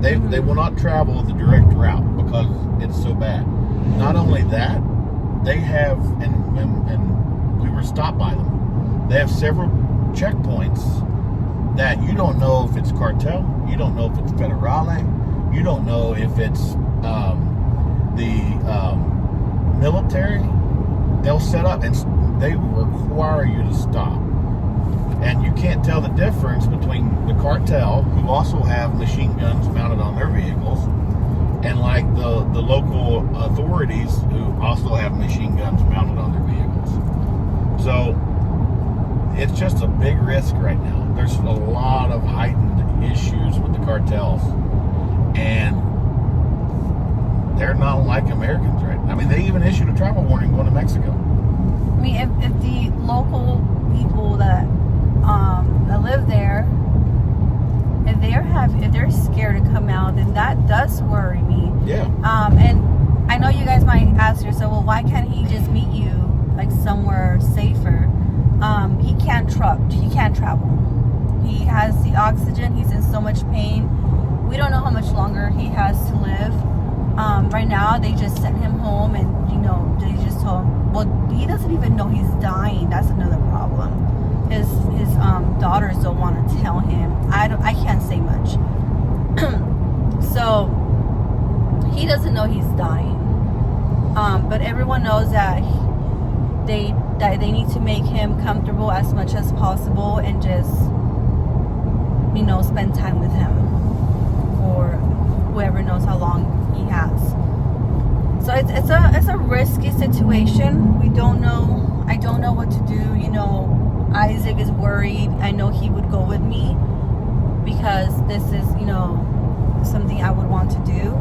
Speaker 1: They will not travel the direct route because it's so bad. Not only that, they have, and we were stopped by them, they have several checkpoints that you don't know if it's cartel, you don't know if it's federale, you don't know if it's the military. They'll set up and they will require you to stop. And you can't tell the difference between the cartel, who also have machine guns mounted on their vehicles, and like the local authorities who also have machine guns mounted on their vehicles. So it's just a big risk right now. There's a lot of heightened issues with the cartels. And they're not like Americans, right? I mean, they even issued a travel warning going to Mexico.
Speaker 2: I mean, if the local people that live there, if they're scared to come out, then that does worry me.
Speaker 1: Yeah.
Speaker 2: And I know you guys might ask yourself, well, why can't he just meet you like somewhere safer? He can't travel. He has the oxygen. He's in so much pain. We don't know how much longer he has to live. Right now, they just sent him home, and they just told him. Well, he doesn't even know he's dying. That's another problem. His daughters don't want to tell him. I can't say much. So he doesn't know he's dying. But but everyone knows that they need to make him comfortable as much as possible and just, you know, spend time with him for whoever knows how long he has. So it's a risky situation. We don't know. I don't know what to do. You know, Isaac is worried. I know he would go with me because this is, you know, something I would want to do.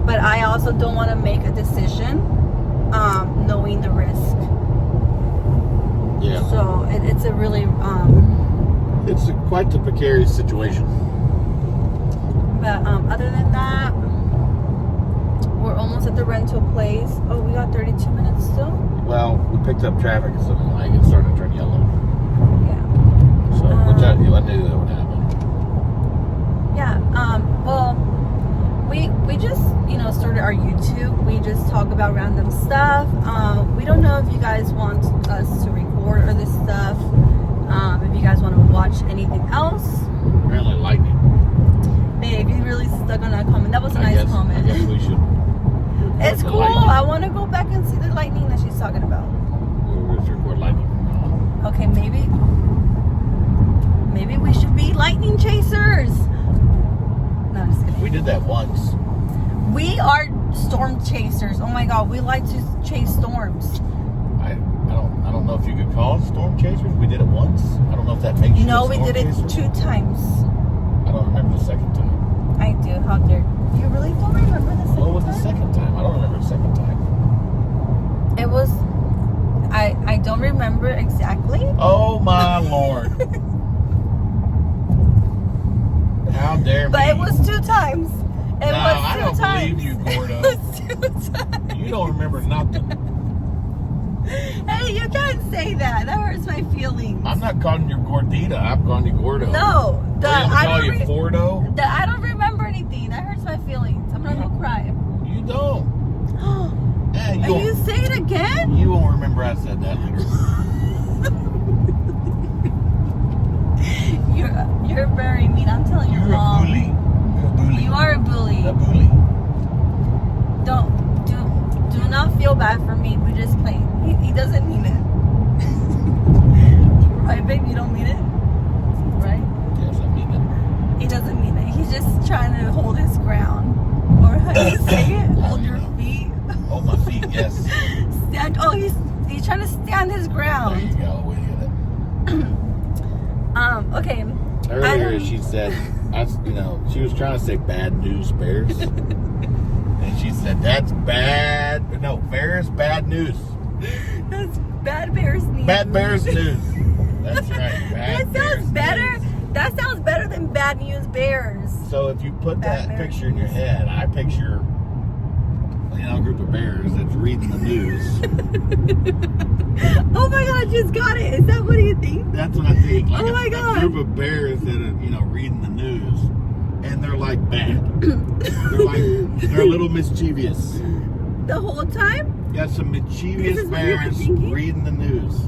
Speaker 2: But I also don't want to make a decision knowing the risk.
Speaker 1: Yeah.
Speaker 2: So it's a really
Speaker 1: it's quite the precarious situation.
Speaker 2: But other than that, we're almost at the rental place. Oh, we got 32 minutes still?
Speaker 1: Well, we picked up traffic and something like it started to turn yellow.
Speaker 2: Yeah.
Speaker 1: So, which I knew that would happen.
Speaker 2: Yeah. Well, we just, you know, started our YouTube. We just talk about random stuff. We don't know if you guys want us to record or this stuff. If you guys want to watch anything else.
Speaker 1: Apparently lightning.
Speaker 2: Babe, you really stuck on that comment. That was a nice comment.
Speaker 1: I guess we should.
Speaker 2: It's cool.
Speaker 1: Lightning.
Speaker 2: I want to go back and see the lightning that she's talking about.
Speaker 1: We'll just record lightning.
Speaker 2: Okay, maybe we should be lightning chasers. No, I'm just kidding.
Speaker 1: We did that once.
Speaker 2: We are storm chasers. Oh my God, we like to chase storms.
Speaker 1: I don't know if you could call it storm chasers. We did it once. I don't know if that makes you
Speaker 2: No,
Speaker 1: a
Speaker 2: we
Speaker 1: storm
Speaker 2: did it
Speaker 1: chaser.
Speaker 2: 2 times.
Speaker 1: I don't remember the second time.
Speaker 2: I do. How dare you? Really don't remember the second
Speaker 1: What was the
Speaker 2: time?
Speaker 1: second time? I don't remember the second time.
Speaker 2: It was. I don't remember exactly.
Speaker 1: Oh my Lord. How dare me.
Speaker 2: But it was 2 times. It was 2
Speaker 1: I don't
Speaker 2: times.
Speaker 1: believe you, Gordo.
Speaker 2: It was 2 times.
Speaker 1: You don't remember nothing.
Speaker 2: Hey, you can't say that. That hurts my feelings.
Speaker 1: I'm not calling you Gordita. I'm calling you Gordo.
Speaker 2: No,
Speaker 1: I'm calling you Fordo.
Speaker 2: I don't remember anything. That hurts my feelings. I'm not gonna cry.
Speaker 1: You don't. Yeah,
Speaker 2: And you say it again?
Speaker 1: You won't remember I said that later.
Speaker 2: You're very mean. I'm telling your
Speaker 1: You're
Speaker 2: mom.
Speaker 1: a bully. You're a bully.
Speaker 2: You are a bully.
Speaker 1: A bully.
Speaker 2: Do not feel bad for me. We just play. He doesn't mean it. Right, babe? You don't mean it? Right?
Speaker 1: Yes, I mean it.
Speaker 2: He doesn't mean it. He's just trying to hold his ground. Or how do you say it? Hold your feet.
Speaker 1: Hold my feet, yes.
Speaker 2: Stand. Oh, he's trying to stand his
Speaker 1: There
Speaker 2: ground.
Speaker 1: you go. We get it.
Speaker 2: Okay.
Speaker 1: Earlier she said, she was trying to say bad news bears. And she said, that's bad. No, bears, bad news.
Speaker 2: That's bad bears news.
Speaker 1: Bad bears news. That's right.
Speaker 2: That sounds better. That sounds better than bad news bears.
Speaker 1: So if you put
Speaker 2: Bad
Speaker 1: that
Speaker 2: bears.
Speaker 1: picture in your head, I picture, a group of bears that's reading the news.
Speaker 2: Oh my God, I just got it. Is that what you think?
Speaker 1: That's what I think. Like
Speaker 2: Oh my
Speaker 1: a
Speaker 2: God.
Speaker 1: group of bears that are, reading the news, and they're like bad. They're a little mischievous.
Speaker 2: The whole time?
Speaker 1: Got some mischievous
Speaker 2: This is what you were
Speaker 1: bears
Speaker 2: thinking?
Speaker 1: reading the news.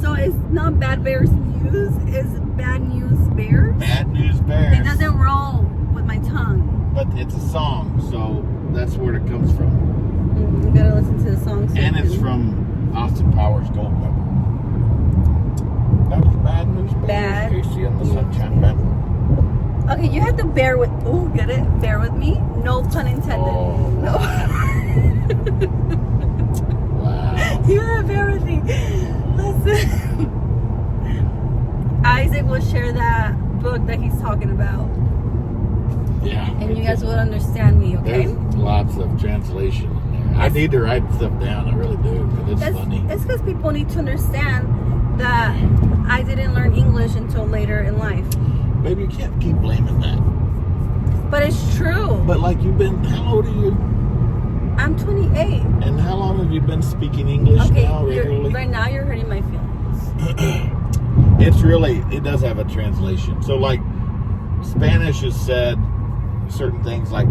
Speaker 2: So it's not bad bears news, it's bad news bears?
Speaker 1: Bad news bears.
Speaker 2: It doesn't roll with my tongue.
Speaker 1: But it's a song, so that's where it comes from.
Speaker 2: You gotta listen to the song. So
Speaker 1: And
Speaker 2: you
Speaker 1: it's
Speaker 2: can-
Speaker 1: from Austin Powers Goldmember. That was bad news bears.
Speaker 2: Bad
Speaker 1: Casey and the Sunshine Band.
Speaker 2: Okay, you have to bear with. Oh, get it? Bear with me. No pun intended.
Speaker 1: Oh.
Speaker 2: No.
Speaker 1: Wow.
Speaker 2: You gotta bear with me. Listen. Isaac will share that book that he's talking about,
Speaker 1: Yeah.
Speaker 2: and you guys will understand me. Okay.
Speaker 1: There's lots of translation in there. I need to write stuff down. I really do. 'Cause it's funny.
Speaker 2: It's because people need to understand that I didn't learn English until later in life.
Speaker 1: Maybe you can't keep blaming that.
Speaker 2: But it's true.
Speaker 1: But like how old are you?
Speaker 2: I'm 28.
Speaker 1: And how long have you been speaking English
Speaker 2: Okay,
Speaker 1: now regularly?
Speaker 2: right now you're hurting my feelings.
Speaker 1: It does have a translation. So like Spanish has said certain things like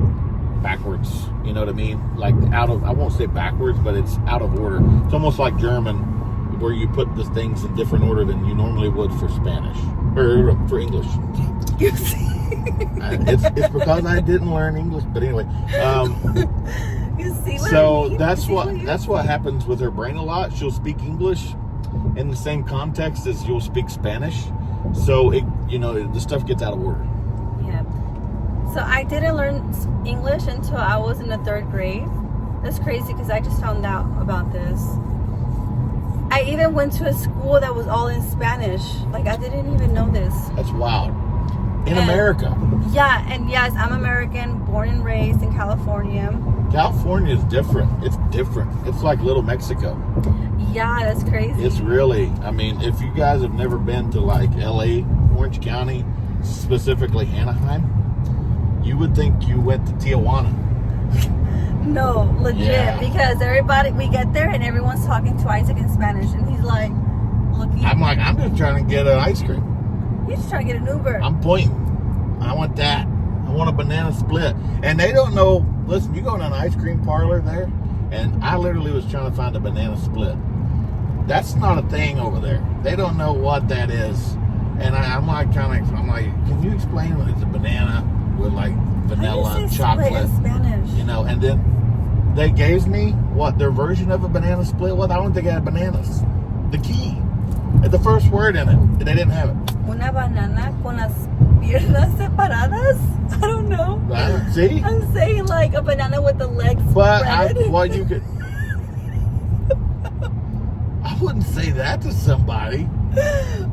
Speaker 1: backwards, you know what I mean? Like I won't say backwards, but it's out of order. It's almost like German, where you put the things in different order than you normally would for Spanish or for English.
Speaker 2: You see?
Speaker 1: It's because I didn't learn English, but anyway.
Speaker 2: You see what I
Speaker 1: So
Speaker 2: mean?
Speaker 1: that's what happens with her brain a lot. She'll speak English in the same context as you'll speak Spanish. So the stuff gets out of order.
Speaker 2: Yeah. So I didn't learn English until I was in the 3rd grade. That's crazy because I just found out about this. I even went to a school that was all in Spanish. Like, I didn't even know this.
Speaker 1: That's wild. In America.
Speaker 2: Yeah, and yes, I'm American, born and raised in California.
Speaker 1: California is different. It's different. It's like little Mexico.
Speaker 2: Yeah, that's crazy.
Speaker 1: It's really, I mean, if you guys have never been to like LA, Orange County, specifically Anaheim, you would think you went to Tijuana.
Speaker 2: No, legit.
Speaker 1: Yeah.
Speaker 2: Because we get there and everyone's talking to Isaac in Spanish. And he's like, looking.
Speaker 1: I'm like, I'm just trying to get an ice cream.
Speaker 2: He's just trying to get an Uber.
Speaker 1: I'm pointing. I want that. I want a banana split. And they don't know. Listen, you go in an ice cream parlor there, and I literally was trying to find a banana split. That's not a thing over there. They don't know what that is. And I'm like, can you explain what it's a banana with like vanilla, chocolate?
Speaker 2: Split in Spanish?
Speaker 1: And then they gave me what their version of a banana split was. I don't think it had bananas. The key. The first word in it. They didn't have it.
Speaker 2: Una banana con las piernas separadas? I don't know.
Speaker 1: See?
Speaker 2: I'm saying like a banana with the legs
Speaker 1: But
Speaker 2: spread.
Speaker 1: you could. I wouldn't say that to somebody.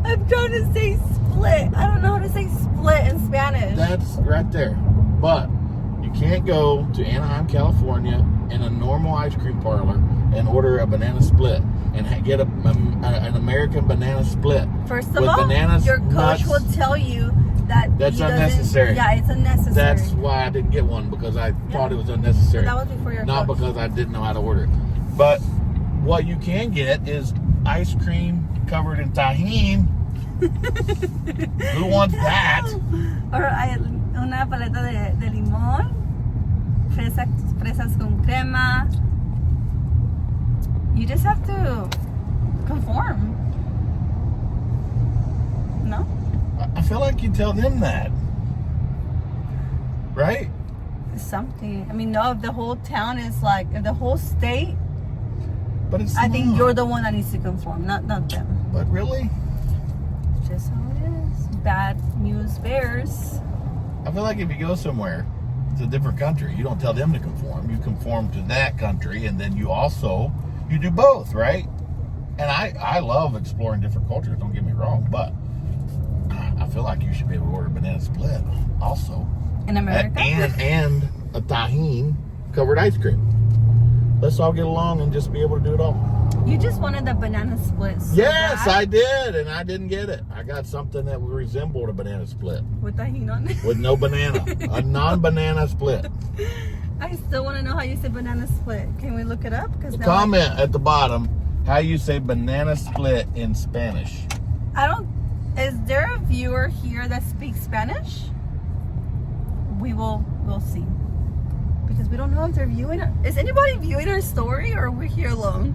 Speaker 2: I'm trying to say split. I don't know how to say split in Spanish.
Speaker 1: That's right there. But you can't go to Anaheim, California in a normal ice cream parlor and order a banana split and get an American banana split.
Speaker 2: First of
Speaker 1: with
Speaker 2: all,
Speaker 1: bananas,
Speaker 2: your coach
Speaker 1: nuts.
Speaker 2: will tell you that
Speaker 1: That's unnecessary.
Speaker 2: Yeah, it's unnecessary.
Speaker 1: That's why I didn't get one, because I thought it was unnecessary.
Speaker 2: That was before your
Speaker 1: Not
Speaker 2: coach.
Speaker 1: because I didn't know how to order it. But what you can get is ice cream covered in tahini. Who wants that?
Speaker 2: Or una paleta de limón, fresas con crema. You just have to conform. No?
Speaker 1: I feel like you tell them that. Right?
Speaker 2: Something. I mean, no, if the whole town is like, if the whole state,
Speaker 1: But it's
Speaker 2: I think
Speaker 1: not.
Speaker 2: you're the one that needs to conform, not them.
Speaker 1: But really?
Speaker 2: Just how it is. Bad news bears.
Speaker 1: I feel like if you go somewhere, it's a different country. You don't tell them to conform. You conform to that country, and then you do both, right? And I love exploring different cultures, don't get me wrong, but I feel like you should be able to order a banana split also.
Speaker 2: In America?
Speaker 1: And a tahini covered ice cream. Let's all get along and just be able to do it all.
Speaker 2: You just wanted the banana split. So
Speaker 1: Yes,
Speaker 2: bad.
Speaker 1: I did, and I didn't get it. I got something that resembled a banana split
Speaker 2: With tahini on it.
Speaker 1: with no banana, a non-banana split.
Speaker 2: I still want to know how you say banana split. Can we look it up? Because
Speaker 1: Comment at the bottom how you say banana split in Spanish.
Speaker 2: Is there a viewer here that speaks Spanish? We'll see. Because we don't know if they're viewing it. Is anybody viewing our story, or are we here alone?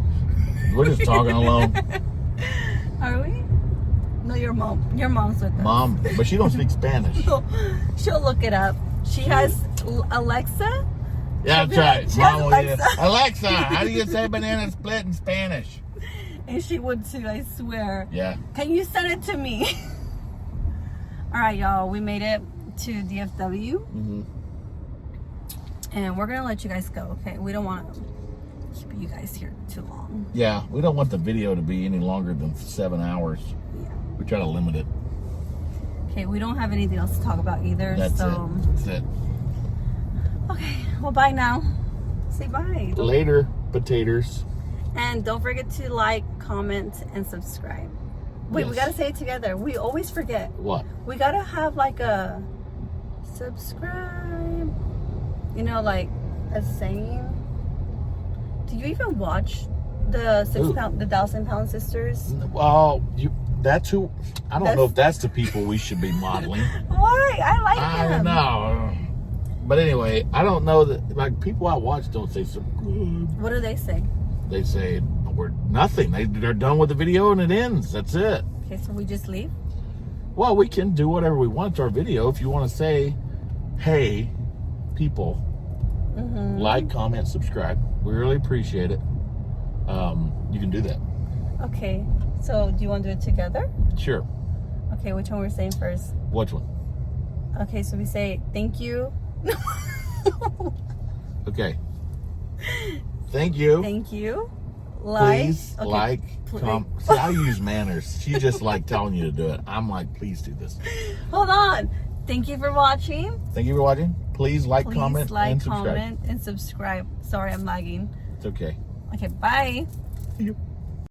Speaker 1: We're just talking alone.
Speaker 2: Are we? No, your mom's with us.
Speaker 1: Mom, but she don't speak Spanish.
Speaker 2: She'll look it up. She has Alexa.
Speaker 1: Yeah, that's right.
Speaker 2: She has
Speaker 1: Mom,
Speaker 2: Alexa.
Speaker 1: Alexa, how do you say banana split in Spanish?
Speaker 2: And she would too, I swear.
Speaker 1: Yeah.
Speaker 2: Can you send it to me? All right, y'all. We made it to DFW.
Speaker 1: Mm-hmm.
Speaker 2: And we're going to let you guys go, okay? We don't want to keep you guys here too long.
Speaker 1: Yeah, we don't want the video to be any longer than 7 hours.
Speaker 2: Yeah.
Speaker 1: We try to limit it.
Speaker 2: Okay, we don't have anything else to talk about either.
Speaker 1: That's
Speaker 2: so
Speaker 1: it. That's it.
Speaker 2: Okay, well, bye now. Say bye.
Speaker 1: Later, potatoes.
Speaker 2: And don't forget to like, comment, and subscribe. Wait,
Speaker 1: Yes.
Speaker 2: we got to say it together. We always forget.
Speaker 1: What?
Speaker 2: We got to have like a subscribe. You know, like a saying. Do you even watch the 1,000-pound sisters?
Speaker 1: Well, that's who. I don't know if that's the people we should be modeling.
Speaker 2: Why? I like
Speaker 1: I
Speaker 2: them.
Speaker 1: don't know. But anyway, I don't know that, like, people I watch don't say so good.
Speaker 2: What do they say?
Speaker 1: They say we're nothing. They're done with the video and it ends. That's it.
Speaker 2: Okay, so we just leave?
Speaker 1: Well, we can do whatever we want to our video. If you want to say, hey, people, Like, comment, subscribe. We really appreciate it. You can do that.
Speaker 2: Okay. So, do you want to do it together?
Speaker 1: Sure.
Speaker 2: Okay, which one we're saying first?
Speaker 1: Which one?
Speaker 2: Okay, so we say thank you.
Speaker 1: Okay. Thank you.
Speaker 2: Thank you.
Speaker 1: Please
Speaker 2: Okay.
Speaker 1: like, comment. See, I use manners. She just like telling you to do it. I'm like, please do this.
Speaker 2: Hold on. Thank you for watching.
Speaker 1: Thank you for watching. Please like, comment, and subscribe.
Speaker 2: Comment, and subscribe. Sorry, I'm lagging.
Speaker 1: It's okay.
Speaker 2: Okay, bye.
Speaker 1: See you.